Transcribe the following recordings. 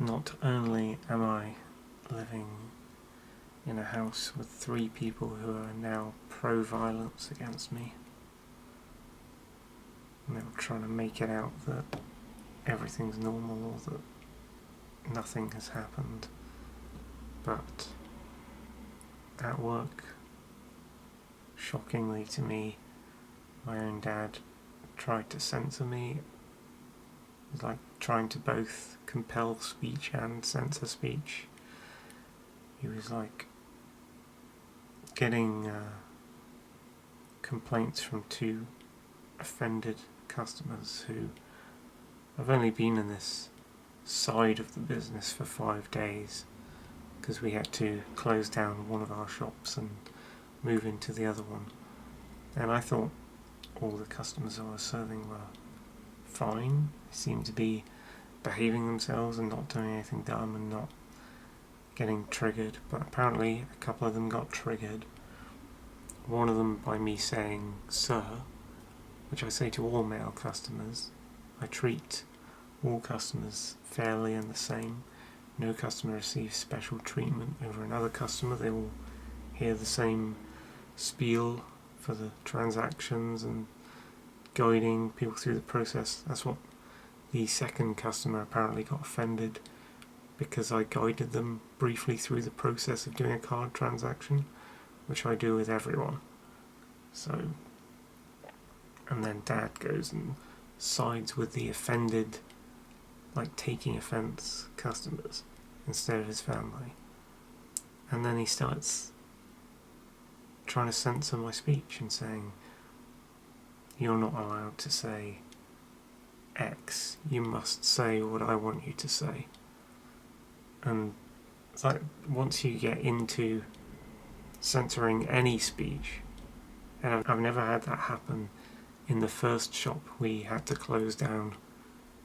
Not only am I living in a house with 3 people who are now pro-violence against me, and they're trying to make it out that everything's normal or that nothing has happened, but at work, shockingly to me, my own dad tried to censor me. It was like trying to both compel speech and censor speech. He was like getting complaints from 2 offended customers who have only been in this side of the business for 5 days because we had to close down one of our shops and move into the other one. And I thought all the customers I was serving were fine. They seemed to be behaving themselves and not doing anything dumb and not getting triggered, but apparently a couple of them got triggered. One of them by me saying "sir," which I say to all male customers. I treat all customers fairly and the same. No customer receives special treatment over another customer. They all hear the same spiel for the transactions and guiding people through the process. That's what the second customer apparently got offended, because I guided them briefly through the process of doing a card transaction, which I do with everyone. So, and then Dad goes and sides with the offended, like taking offence customers instead of his family. And then he starts trying to censor my speech and saying, "You're not allowed to say X, you must say what I want you to say." And it's like, once you get into censoring any speech, and I've never had that happen in the first shop we had to close down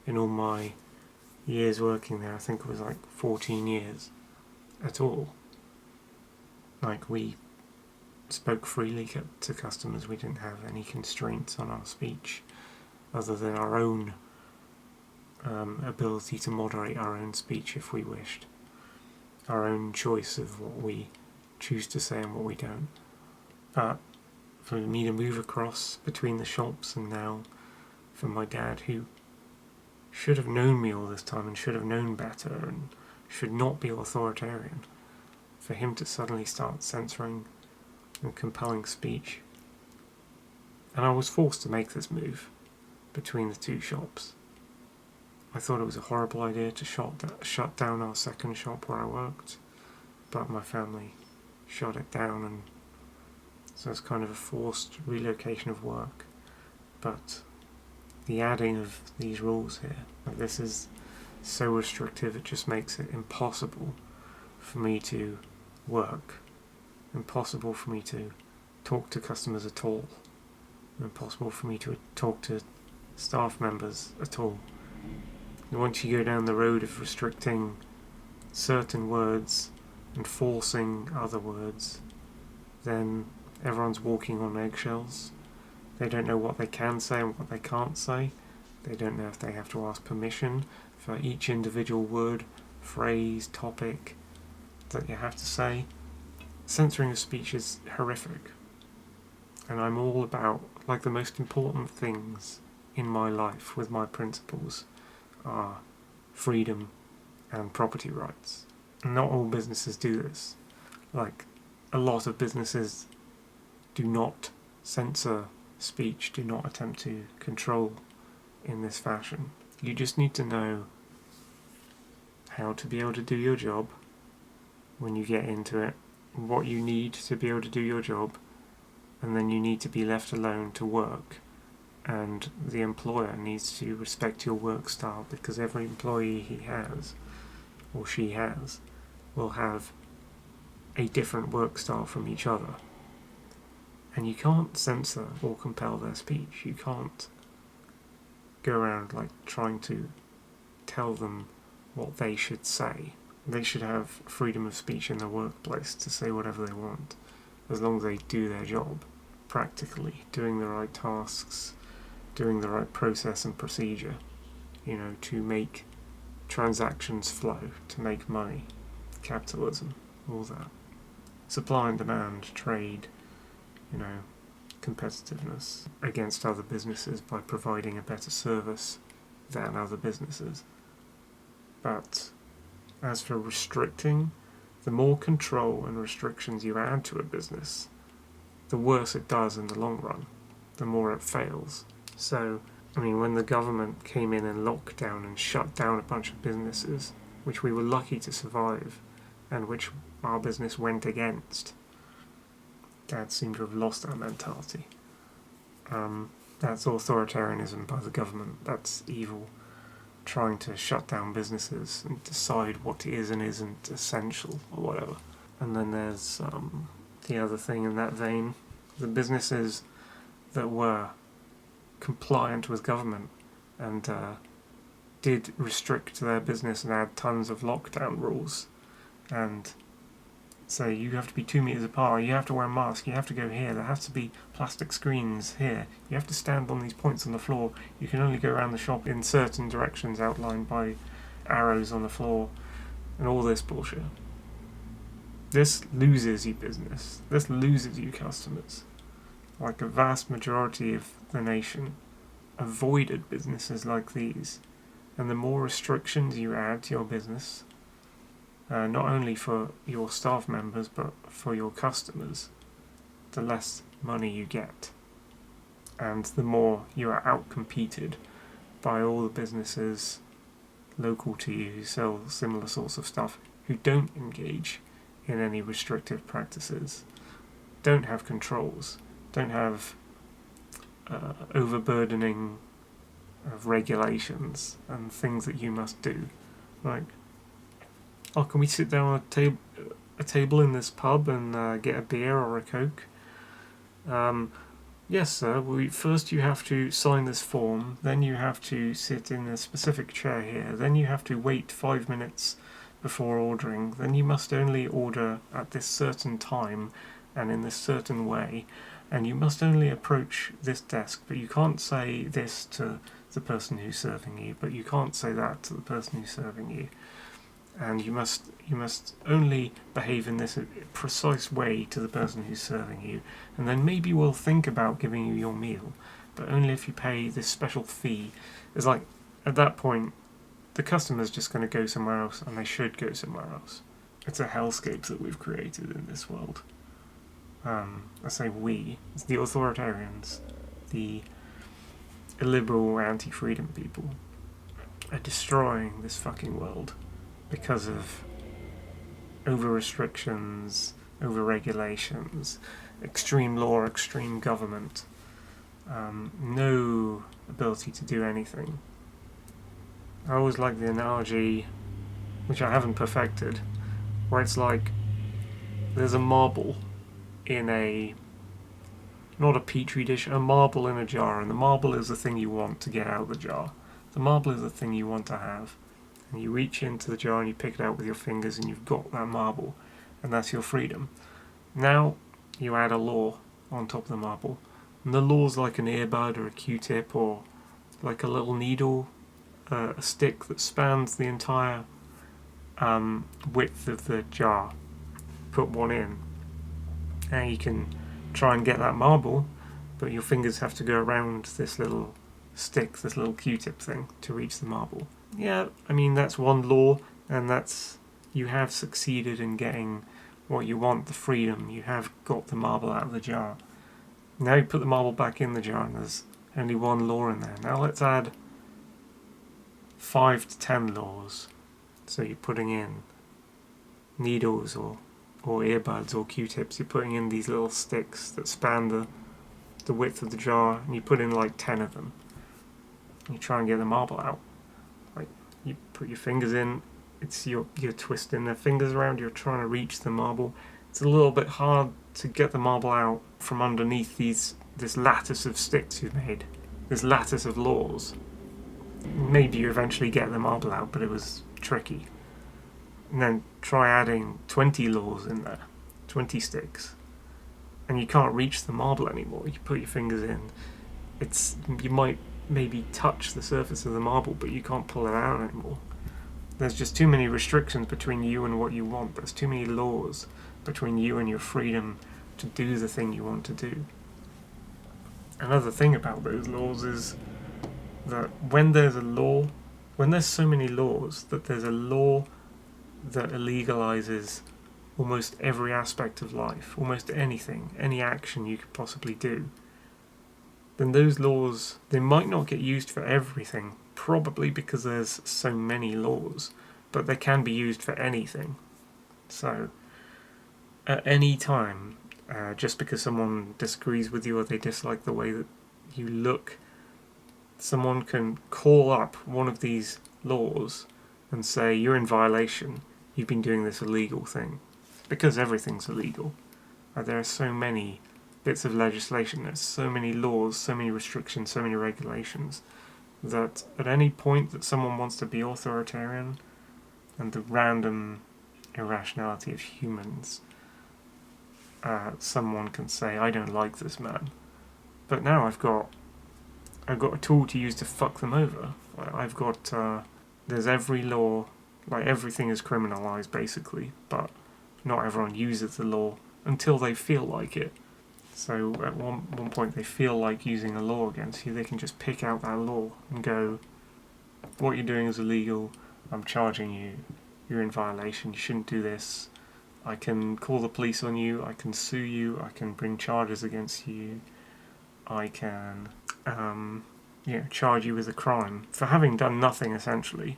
in all my years working there. I think it was like 14 years at all. Like, we spoke freely to customers. We didn't have any constraints on our speech other than our own ability to moderate our own speech if we wished, our own choice of what we choose to say and what we don't. But for me to move across between the shops, and now for my dad, who should have known me all this time and should have known better and should not be authoritarian, for him to suddenly start censoring and compelling speech. And I was forced to make this move between the 2 shops. I thought it was a horrible idea to shut down our second shop where I worked, but my family shut it down, and so it's kind of a forced relocation of work. But the adding of these rules here, like, this is so restrictive, it just makes it impossible for me to work, impossible for me to talk to customers at all, impossible for me to talk to staff members at all. And once you go down the road of restricting certain words and forcing other words, then everyone's walking on eggshells. They don't know what they can say and what they can't say. They don't know if they have to ask permission for each individual word, phrase, topic that you have to say. Censoring of speech is horrific. And I'm all about, like, the most important things in my life with my principles are freedom and property rights. Not all businesses do this. Like, a lot of businesses do not censor speech, do not attempt to control in this fashion. You just need to know how to be able to do your job when you get into it, what you need to be able to do your job, and then you need to be left alone to work. And the employer needs to respect your work style, because every employee he has, or she has, will have a different work style from each other. And you can't censor or compel their speech. You can't go around like trying to tell them what they should say. They should have freedom of speech in their workplace to say whatever they want, as long as they do their job practically, doing the right tasks, doing the right process and procedure, to make transactions flow to make money, capitalism, all that. Supply and demand, trade, competitiveness against other businesses by providing a better service than other businesses. But as for restricting, the more control and restrictions you add to a business, the worse it does in the long run, the more it fails. So, when the government came in and locked down and shut down a bunch of businesses, which we were lucky to survive, and which our business went against, that seemed to have lost our mentality. That's authoritarianism by the government. That's evil, trying to shut down businesses and decide what is and isn't essential or whatever. And then there's the other thing in that vein, the businesses that were compliant with government and did restrict their business and add tons of lockdown rules and say you have to be 2 meters apart, you have to wear a mask, you have to go here, there have to be plastic screens here, you have to stand on these points on the floor, you can only go around the shop in certain directions outlined by arrows on the floor, and all this bullshit. This loses you business, this loses you customers. Like a vast majority of the nation avoided businesses like these, and the more restrictions you add to your business, not only for your staff members but for your customers, the less money you get, and the more you are outcompeted by all the businesses local to you who sell similar sorts of stuff, who don't engage in any restrictive practices, don't have controls, don't have overburdening of regulations and things that you must do. Like, can we sit down at a table in this pub and get a beer or a Coke? Yes, sir. First you have to sign this form, then you have to sit in a specific chair here, then you have to wait 5 minutes before ordering, then you must only order at this certain time and in this certain way, and you must only approach this desk, but you can't say this to the person who's serving you, but you can't say that to the person who's serving you, and you must only behave in this precise way to the person who's serving you, and then maybe we'll think about giving you your meal, but only if you pay this special fee. It's like, at that point, the customer's just going to go somewhere else, and they should go somewhere else. It's a hellscape that we've created in this world. I say we, it's the authoritarians, the illiberal anti-freedom people are destroying this fucking world because of over-restrictions, over-regulations, extreme law, extreme government, no ability to do anything. I always like the analogy, which I haven't perfected, where it's like there's a marble in not a petri dish, a marble in a jar, and the marble is the thing you want to get out of the jar. The marble is the thing you want to have. And you reach into the jar and you pick it out with your fingers and you've got that marble, and that's your freedom. Now you add a law on top of the marble, and the law's like an earbud or a Q-tip or like a little needle, a stick that spans the entire width of the jar. Put one in, and you can try and get that marble, but your fingers have to go around this little stick, this little Q-tip thing, to reach the marble. Yeah, that's one law, and you have succeeded in getting what you want, the freedom. You have got the marble out of the jar. Now you put the marble back in the jar, and there's only one law in there. Now let's add 5 to 10 laws. So you're putting in needles or earbuds or Q-tips. You're putting in these little sticks that span the width of the jar, and you put in like 10 of them. You try and get the marble out. Like, you put your fingers in, you're twisting the fingers around, you're trying to reach the marble. It's a little bit hard to get the marble out from underneath this lattice of sticks you've made, this lattice of laws. Maybe you eventually get the marble out, but it was tricky. And then try adding 20 laws in there, 20 sticks, and you can't reach the marble anymore. You put your fingers in, you might maybe touch the surface of the marble, but you can't pull it out anymore. There's just too many restrictions between you and what you want. There's too many laws between you and your freedom to do the thing you want to do. Another thing about those laws is that when there's so many laws, that there's a law that illegalizes almost every aspect of life, almost anything, any action you could possibly do, then those laws, they might not get used for everything, probably because there's so many laws, but they can be used for anything. So, at any time, just because someone disagrees with you or they dislike the way that you look, someone can call up one of these laws and say, you're in violation, you've been doing this illegal thing. Because everything's illegal. There are so many bits of legislation, there's so many laws, so many restrictions, so many regulations, that at any point that someone wants to be authoritarian, and the random irrationality of humans, someone can say, I don't like this man. But now I've got a tool to use to fuck them over. I've got, there's every law, like everything is criminalised basically, but not everyone uses the law until they feel like it. So at one point they feel like using a law against you, they can just pick out that law and go, what you're doing is illegal, I'm charging you, you're in violation, you shouldn't do this, I can call the police on you, I can sue you, I can bring charges against you, I can charge you with a crime for having done nothing essentially,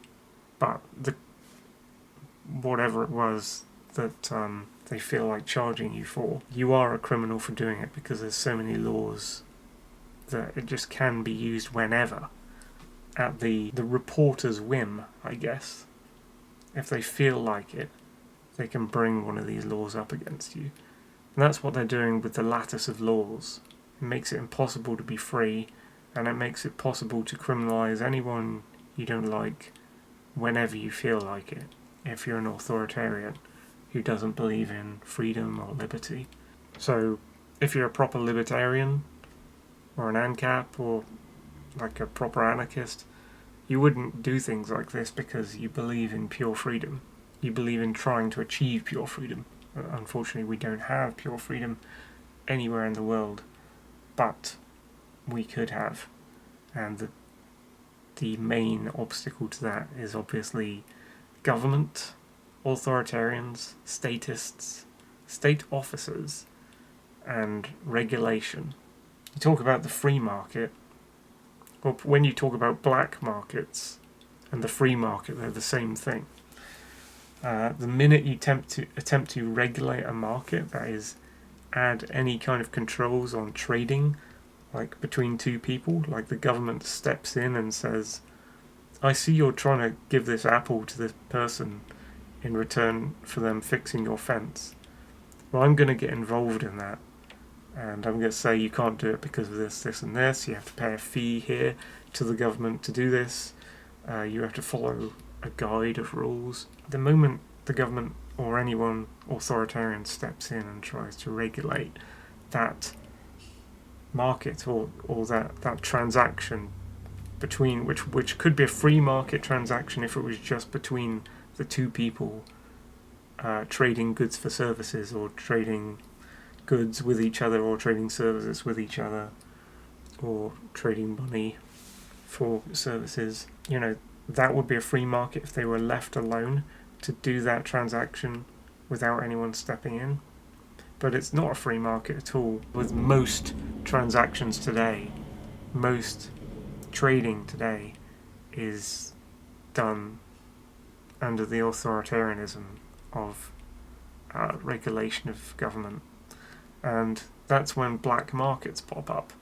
but whatever it was that they feel like charging you for, you are a criminal for doing it because there's so many laws that it just can be used whenever, at the reporter's whim, I guess. If they feel like it, they can bring one of these laws up against you. And that's what they're doing with the lattice of laws. It makes it impossible to be free, and it makes it possible to criminalise anyone you don't like whenever you feel like it, if you're an authoritarian who doesn't believe in freedom or liberty. So, if you're a proper libertarian, or an ANCAP, or like a proper anarchist, you wouldn't do things like this because you believe in pure freedom. You believe in trying to achieve pure freedom. Unfortunately, we don't have pure freedom anywhere in the world, but we could have. And the main obstacle to that is obviously government, authoritarians, statists, state officers, and regulation. You talk about the free market, or when you talk about black markets and the free market, they're the same thing. The minute you attempt to regulate a market, that is, add any kind of controls on trading, like between two people, like the government steps in and says, I see you're trying to give this apple to this person in return for them fixing your fence. Well, I'm going to get involved in that, and I'm going to say you can't do it because of this, this and this, you have to pay a fee here to the government to do this, you have to follow a guide of rules. The moment the government or anyone authoritarian steps in and tries to regulate that market or that transaction between, which could be a free market transaction if it was just between the two people trading goods for services, or trading goods with each other, or trading services with each other, or trading money for services. You know, that would be a free market if they were left alone to do that transaction without anyone stepping in. But it's not a free market at all. With most transactions today, most trading today is done under the authoritarianism of regulation of government. And that's when black markets pop up.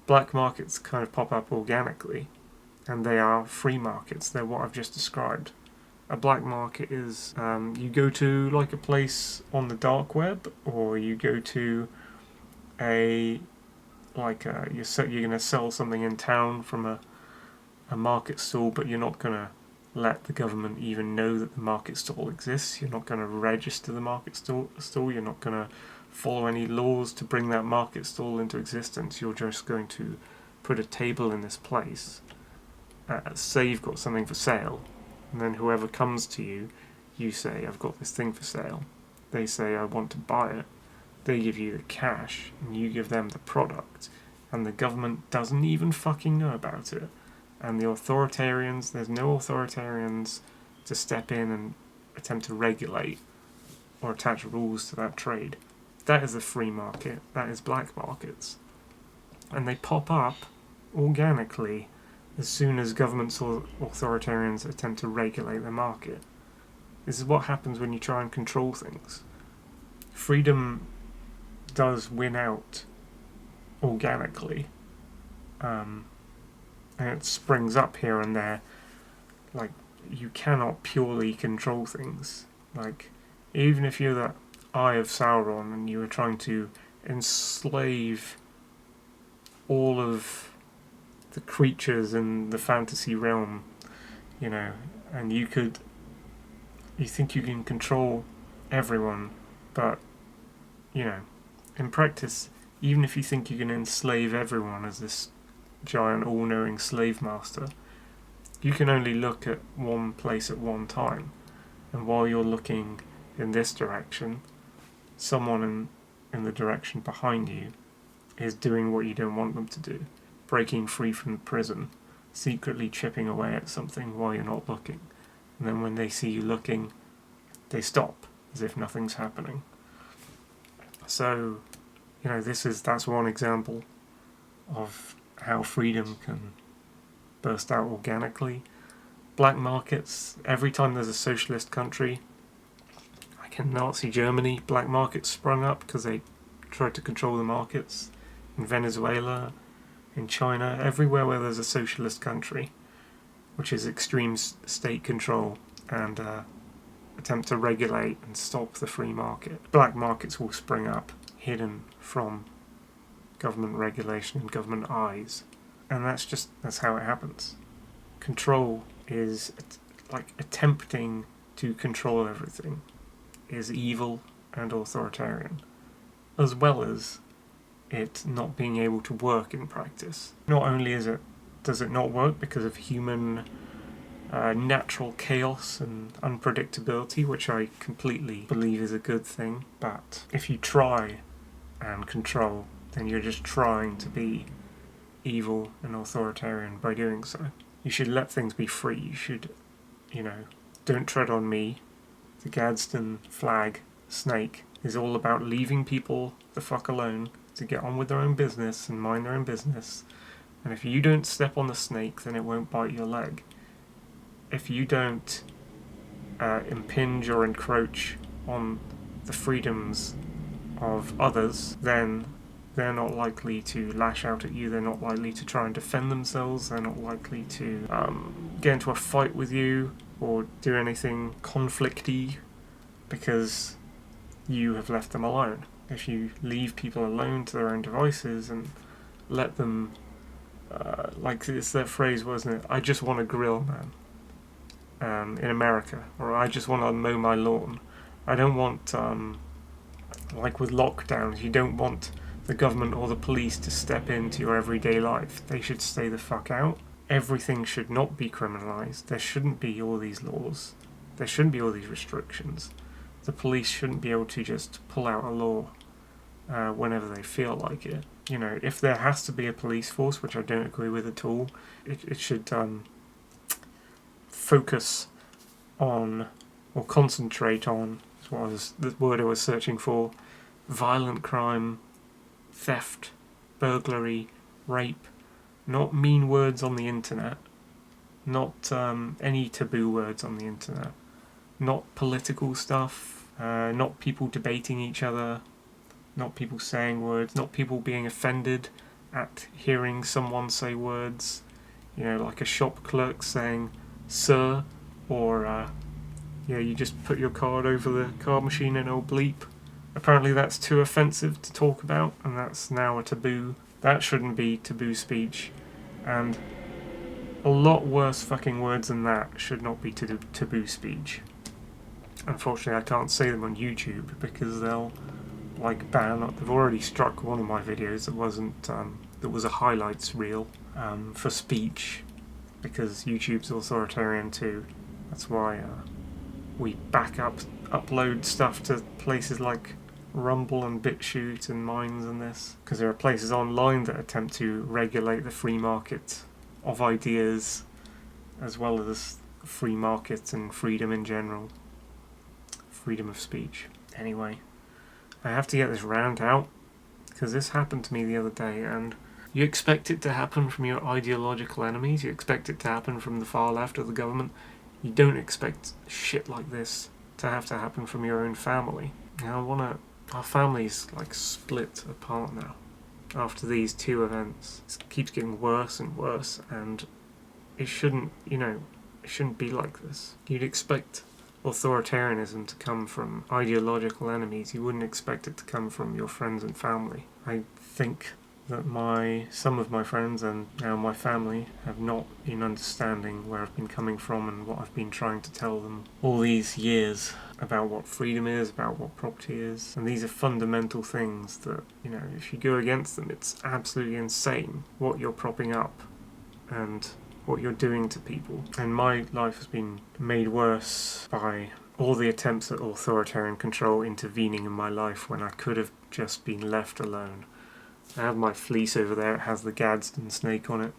Black markets kind of pop up organically, and they are free markets. They're what I've just described. A black market is you go to like a place on the dark web, or you go to you're going to sell something in town from a market stall, but you're not going to let the government even know that the market stall exists. You're not going to register the market stall. You're not going to follow any laws to bring that market stall into existence. You're just going to put a table in this place, say you've got something for sale, And then whoever comes to you, you say, I've got this thing for sale. They say, I want to buy it. They give you the cash, and you give them the product. And the government doesn't even fucking know about it. And the authoritarians, there's no authoritarians to step in and attempt to regulate or attach rules to that trade. That is a free market. That is black markets. And they pop up organically as soon as governments or authoritarians attempt to regulate the market. This is what happens when you try and control things. Freedom does win out organically. And it springs up here and there. Like, you cannot purely control things. Like, even if you're the Eye of Sauron and you were trying to enslave all of the creatures in the fantasy realm, you know, and you think you can control everyone, but, you know, in practice, even if you think you can enslave everyone as this giant all-knowing slave master, you can only look at one place at one time, and while you're looking in this direction, someone in the direction behind you is doing what you don't want them to do, breaking free from the prison, secretly chipping away at something while you're not looking. And then when they see you looking, they stop, as if nothing's happening. So, you know, that's one example of how freedom can burst out organically. Black markets, every time there's a socialist country, like in Nazi Germany, black markets sprung up because they tried to control the markets. In Venezuela, in China, everywhere where there's a socialist country, which is extreme state control and attempt to regulate and stop the free market, black markets will spring up, hidden from government regulation and government eyes. And that's how it happens. Control is, like, attempting to control everything is evil and authoritarian, as well as it not being able to work in practice. Not only does it not work because of human natural chaos and unpredictability, which I completely believe is a good thing, but if you try and control, then you're just trying to be evil and authoritarian by doing so. You should let things be free. You should, don't tread on me. The Gadsden flag snake is all about leaving people the fuck alone to get on with their own business and mind their own business. And if you don't step on the snake, then it won't bite your leg. If you don't impinge or encroach on the freedoms of others, then they're not likely to lash out at you, they're not likely to try and defend themselves, they're not likely to get into a fight with you or do anything conflicty because you have left them alone. If you leave people alone to their own devices and let them, like it's that phrase, wasn't it? I just want to grill, man. In America, or I just want to mow my lawn. I don't want, like with lockdowns, you don't want the government or the police to step into your everyday life. They should stay the fuck out. Everything should not be criminalised. There shouldn't be all these laws. There shouldn't be all these restrictions. The police shouldn't be able to just pull out a law whenever they feel like it. You know, if there has to be a police force, which I don't agree with at all, it should focus on, or concentrate on, the word I was searching for, violent crime, theft, burglary, rape, not mean words on the internet, not any taboo words on the internet, not political stuff, not people debating each other, not people saying words, not people being offended at hearing someone say words, like a shop clerk saying sir, or you just put your card over the card machine and it'll bleep. Apparently that's too offensive to talk about, and that's now a taboo. That shouldn't be taboo speech, and a lot worse fucking words than that should not be taboo speech. Unfortunately, I can't say them on YouTube because they'll ban. They've already struck one of my videos that was a highlights reel for speech, because YouTube's authoritarian too. That's why we upload stuff to places like Rumble and BitChute and Minds and this, because there are places online that attempt to regulate the free market of ideas as well as free market and freedom in general. Freedom of speech. Anyway, I have to get this rant out because this happened to me the other day, and you expect it to happen from your ideological enemies, you expect it to happen from the far left of the government. You don't expect shit like this to happen from your own family. Now our family's like split apart now after these two events. It keeps getting worse and worse, and it shouldn't be like this. You'd expect authoritarianism to come from ideological enemies. You wouldn't expect it to come from your friends and family. I think that some of my friends and now my family have not been understanding where I've been coming from and what I've been trying to tell them all these years about what freedom is, about what property is. And these are fundamental things that, if you go against them, it's absolutely insane what you're propping up and what you're doing to people. And my life has been made worse by all the attempts at authoritarian control intervening in my life when I could have just been left alone. I have my fleece over there, it has the Gadsden snake on it.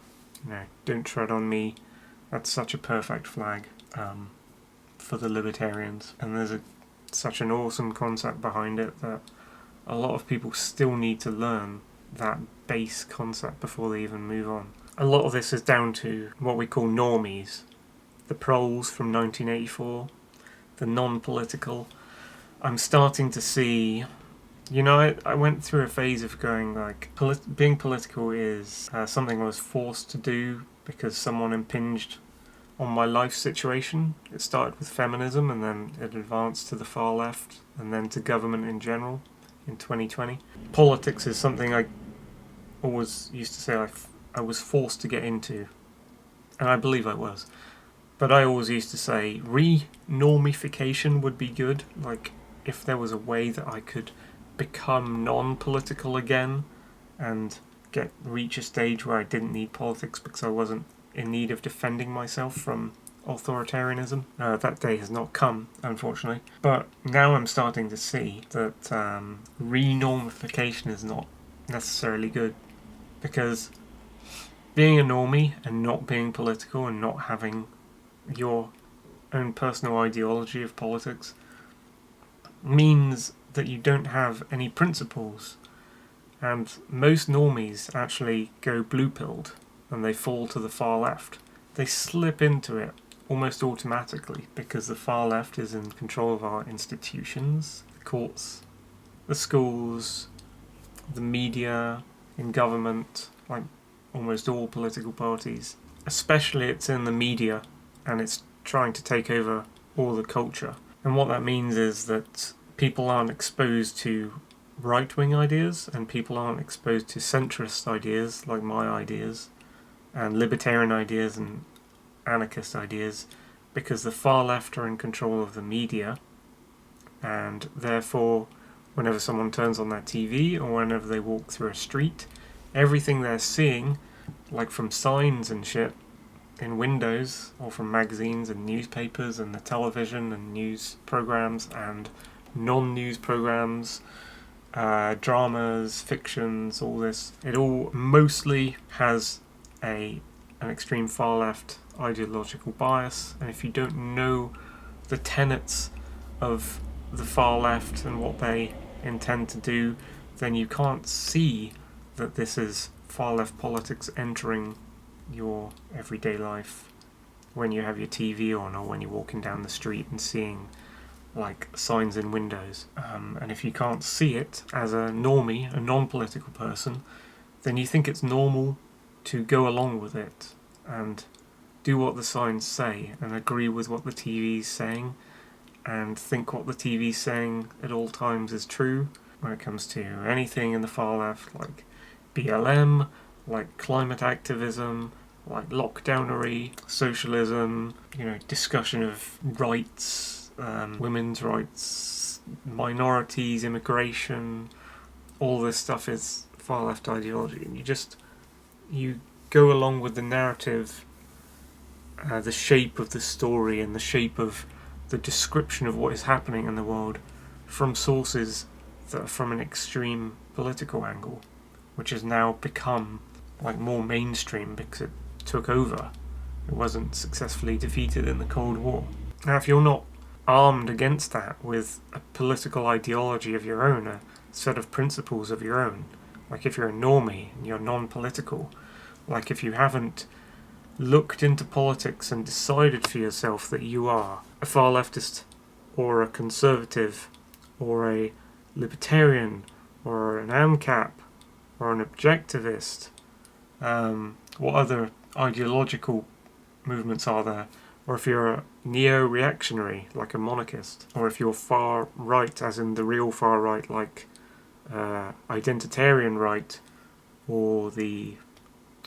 Don't tread on me. That's such a perfect flag for the libertarians. And there's such an awesome concept behind it that a lot of people still need to learn that base concept before they even move on. A lot of this is down to what we call Normies, the proles from 1984, the non-political. I'm starting to see, I went through a phase of going like, being political is something I was forced to do because someone impinged on my life situation. It started with feminism and then it advanced to the far left and then to government in general in 2020. Politics is something I always used to say I was forced to get into, and I believe I was. But I always used to say re-normification would be good, like if there was a way that I could become non-political again and reach a stage where I didn't need politics because I wasn't in need of defending myself from authoritarianism. That day has not come, unfortunately. But now I'm starting to see that re-normification is not necessarily good, because being a normie and not being political and not having your own personal ideology of politics means that you don't have any principles. And most normies actually go blue-pilled and they fall to the far left. They slip into it almost automatically because the far left is in control of our institutions, the courts, the schools, the media, in government, like almost all political parties. Especially it's in the media and it's trying to take over all the culture. And what that means is that people aren't exposed to right-wing ideas and people aren't exposed to centrist ideas like my ideas and libertarian ideas and anarchist ideas, because the far left are in control of the media, and therefore whenever someone turns on their TV or whenever they walk through a street, everything they're seeing, like from signs and shit in windows or from magazines and newspapers and the television and news programs and non-news programs, dramas, fictions, all this, it all mostly has an extreme far left ideological bias. And if you don't know the tenets of the far left and what they intend to do, then you can't see that this is far left politics entering your everyday life when you have your TV on or when you're walking down the street and seeing like signs in windows. And if you can't see it as a normie, a non-political person, then you think it's normal to go along with it and do what the signs say and agree with what the TV's saying and think what the TV's saying at all times is true when it comes to anything in the far left, like BLM, like climate activism, like lockdownery, socialism, discussion of rights, women's rights, minorities, immigration. All this stuff is far left ideology, and you go along with the narrative the shape of the story and the shape of the description of what is happening in the world from sources that are from an extreme political angle, which has now become like more mainstream because it took over. It wasn't successfully defeated in the Cold War. Now, if you're not armed against that with a political ideology of your own, a set of principles of your own, like if you're a normie and you're non-political, like if you haven't looked into politics and decided for yourself that you are a far leftist or a conservative or a libertarian or an AMCAP or an objectivist, what other ideological movements are there? Or if you're a neo-reactionary, like a monarchist, or if you're far right, as in the real far right, like identitarian right, or the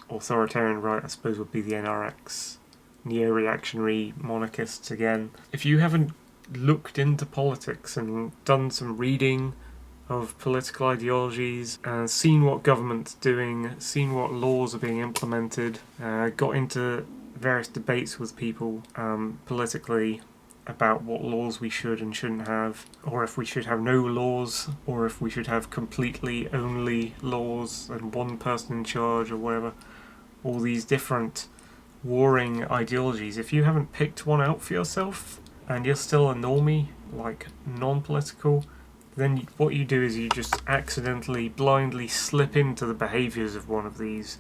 authoritarian right, I suppose would be the NRX, neo-reactionary monarchists again. If you haven't looked into politics and done some reading of political ideologies and seen what government's doing, seen what laws are being implemented, got into various debates with people politically about what laws we should and shouldn't have, or if we should have no laws, or if we should have completely only laws and one person in charge or whatever, all these different warring ideologies. If you haven't picked one out for yourself and you're still a normie, like non-political, then what you do is you just accidentally, blindly slip into the behaviours of one of these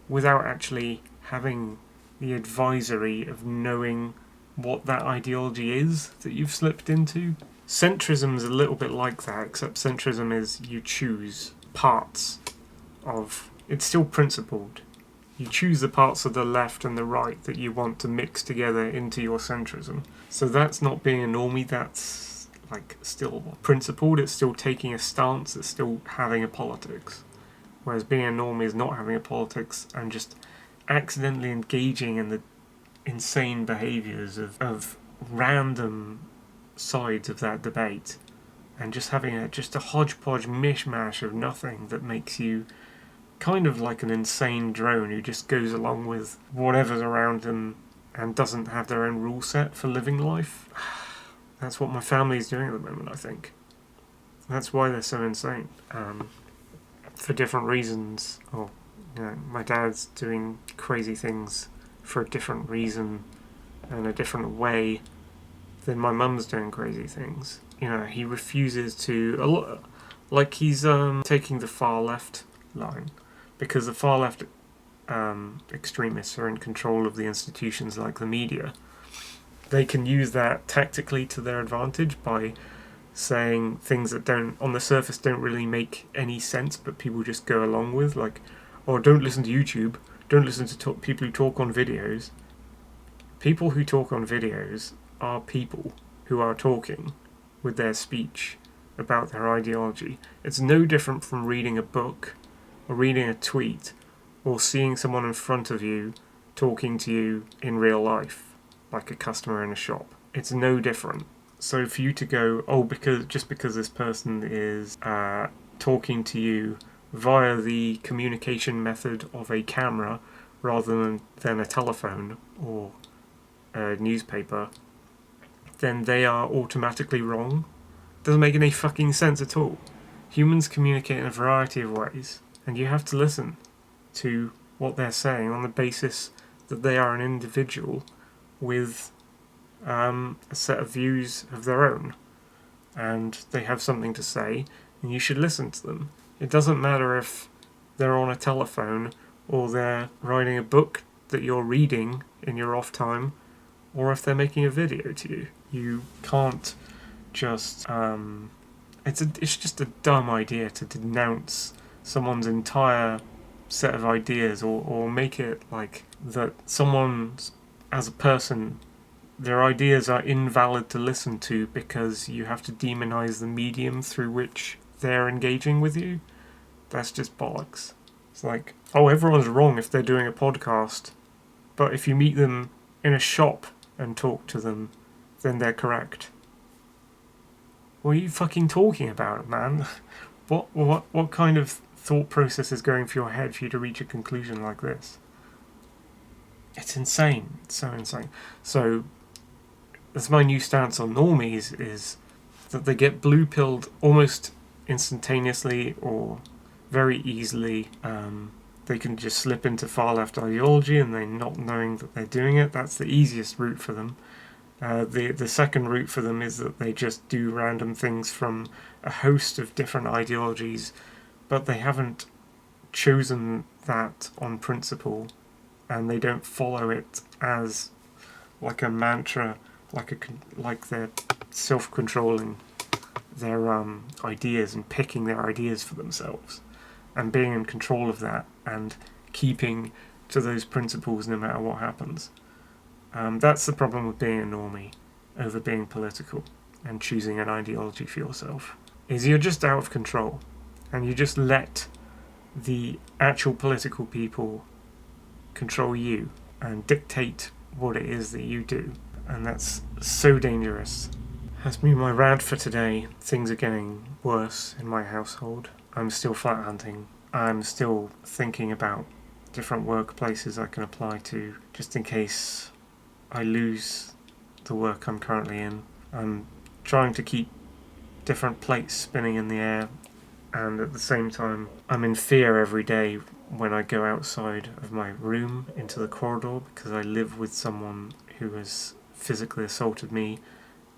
without actually having the advisory of knowing what that ideology is that you've slipped into. Centrism is a little bit like that, except centrism is you choose parts of... It's still principled. You choose the parts of the left and the right that you want to mix together into your centrism. So that's not being a normie, that's like still principled, it's still taking a stance, it's still having a politics. Whereas being a normie is not having a politics and just accidentally engaging in the insane behaviours of random sides of that debate and just having a hodgepodge mishmash of nothing that makes you kind of like an insane drone who just goes along with whatever's around them and doesn't have their own rule set for living life. That's what my family's doing at the moment, I think. That's why they're so insane. For different reasons. Or, you know, my dad's doing crazy things for a different reason and a different way than my mum's doing crazy things. You know, he refuses to... Like he's taking the far left line. Because the far left extremists are in control of the institutions like the media. They can use that tactically to their advantage by saying things that on the surface don't really make any sense, but people just go along with, like, oh, don't listen to YouTube, don't listen to people who talk on videos. People who talk on videos are people who are talking with their speech about their ideology. It's no different from reading a book or reading a tweet or seeing someone in front of you talking to you in real life, like a customer in a shop. It's no different. So for you to go, oh, just because this person is talking to you via the communication method of a camera rather than a telephone or a newspaper, then they are automatically wrong. Doesn't make any fucking sense at all. Humans communicate in a variety of ways, and you have to listen to what they're saying on the basis that they are an individual with a set of views of their own, and they have something to say, and you should listen to them. It doesn't matter if they're on a telephone or they're writing a book that you're reading in your off time, or if they're making a video to you. You can't just... It's just a dumb idea to denounce someone's entire set of ideas or make it like that someone, as a person, their ideas are invalid to listen to because you have to demonize the medium through which they're engaging with you. That's just bollocks. It's like, oh, everyone's wrong if they're doing a podcast, but if you meet them in a shop and talk to them, then they're correct. What are you fucking talking about, man? What kind of thought process is going through your head for you to reach a conclusion like this? It's insane. It's so insane. So that's my new stance on normies, is that they get blue-pilled almost instantaneously or very easily. They can just slip into far-left ideology and they're not knowing that they're doing it. That's the easiest route for them. The second route for them is that they just do random things from a host of different ideologies, but they haven't chosen that on principle, and they don't follow it as like a mantra, like they're self-controlling their ideas and picking their ideas for themselves and being in control of that and keeping to those principles no matter what happens. That's the problem with being a normie over being political and choosing an ideology for yourself, is you're just out of control and you just let the actual political people control you and dictate what it is that you do, and that's so dangerous. That's been my rant for today. Things are getting worse in my household. I'm still flat hunting. I'm still thinking about different workplaces I can apply to just in case I lose the work I'm currently in. I'm trying to keep different plates spinning in the air, and at the same time I'm in fear every day when I go outside of my room into the corridor, because I live with someone who has physically assaulted me,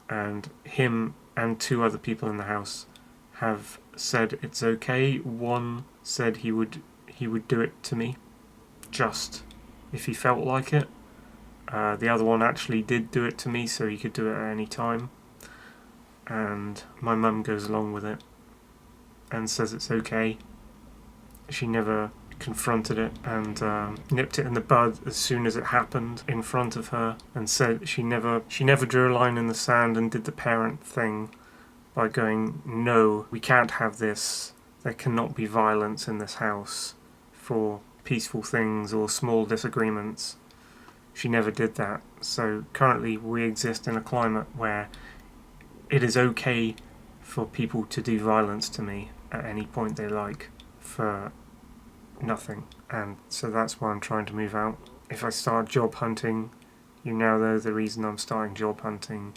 and him and 2 other people in the house have said it's okay. One said he would do it to me just if he felt like it. The other one actually did do it to me, so he could do it at any time, and my mum goes along with it and says it's okay. She never confronted it and nipped it in the bud as soon as it happened in front of her, and said she never drew a line in the sand and did the parent thing by going, no, we can't have this, there cannot be violence in this house for peaceful things or small disagreements. She never did that. So currently we exist in a climate where it is okay for people to do violence to me at any point they like for nothing. And so that's why I'm trying to move out. If I start job hunting, you now know the reason I'm starting job hunting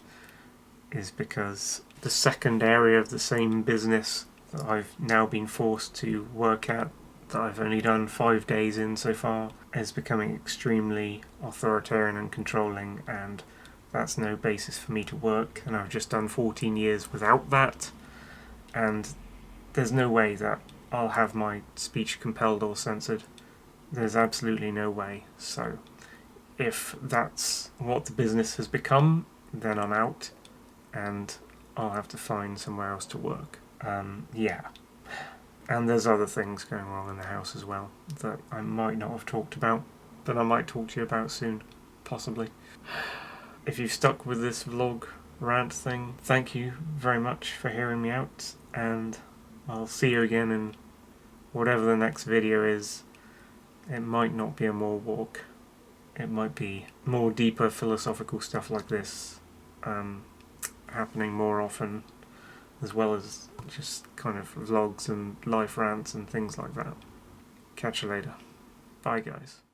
is because the second area of the same business that I've now been forced to work at, that I've only done 5 days in so far, is becoming extremely authoritarian and controlling, and that's no basis for me to work, and I've just done 14 years without that, and there's no way that I'll have my speech compelled or censored. There's absolutely no way. So if that's what the business has become, then I'm out and I'll have to find somewhere else to work. Yeah. And there's other things going wrong in the house as well that I might not have talked about, but I might talk to you about soon, possibly. If you've stuck with this vlog rant thing, thank you very much for hearing me out, and I'll see you again in whatever the next video is. It might not be a more walk, it might be more deeper philosophical stuff like this happening more often, as well as just kind of vlogs and life rants and things like that. Catch you later. Bye guys.